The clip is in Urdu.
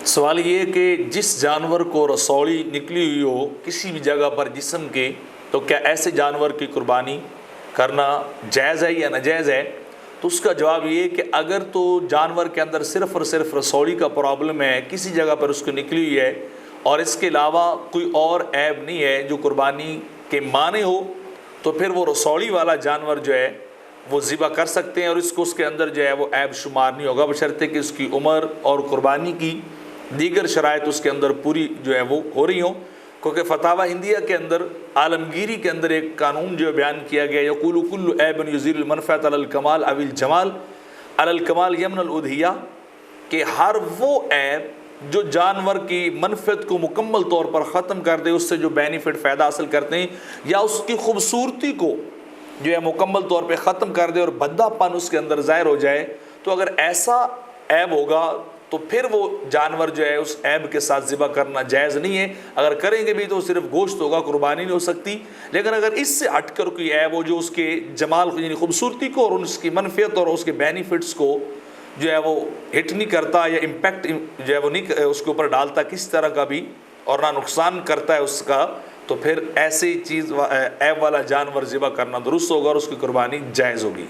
سوال یہ ہے کہ جس جانور کو رسولی نکلی ہوئی ہو کسی بھی جگہ پر جسم کے، تو کیا ایسے جانور کی قربانی کرنا جائز ہے یا ناجائز ہے؟ تو اس کا جواب یہ ہے کہ اگر تو جانور کے اندر صرف اور صرف رسولی کا پرابلم ہے، کسی جگہ پر اس کو نکلی ہوئی ہے اور اس کے علاوہ کوئی اور عیب نہیں ہے جو قربانی کے معنی ہو، تو پھر وہ رسولی والا جانور جو ہے وہ ذبح کر سکتے ہیں، اور اس کے اندر جو ہے وہ عیب شمار نہیں ہوگا، بشرطے کہ اس کی عمر اور قربانی کی دیگر شرائط اس کے اندر پوری جو ہے وہ ہو رہی ہوں۔ کیونکہ فتاوی ہندیہ کے اندر عالمگیری کے اندر ایک قانون جو بیان کیا گیا، یقول کل عیب یزیل المنفعۃ علی الکمال او الجمال علی الکمال یمن الاضحیہ، کہ ہر وہ عیب جو جانور کی منفعت کو مکمل طور پر ختم کر دے، اس سے جو بینیفٹ فائدہ حاصل کرتے ہیں، یا اس کی خوبصورتی کو جو ہے مکمل طور پہ ختم کر دے اور بھدا پن اس کے اندر ظاہر ہو جائے، تو اگر ایسا عیب ہوگا تو پھر وہ جانور جو ہے اس عیب کے ساتھ ذبح کرنا جائز نہیں ہے۔ اگر کریں گے بھی تو صرف گوشت ہوگا، قربانی نہیں ہو سکتی۔ لیکن اگر اس سے ہٹ کر کوئی عیب ہو جو اس کے جمال یعنی خوبصورتی کو اور اس کی منفعت اور اس کے بینیفٹس کو جو ہے وہ ہٹ نہیں کرتا یا امپیکٹ جو ہے وہ نہیں اس کے اوپر ڈالتا کس طرح کا بھی، اور نہ نقصان کرتا ہے اس کا، تو پھر ایسی چیز عیب والا جانور ذبح کرنا درست ہوگا اور اس کی قربانی جائز ہوگی۔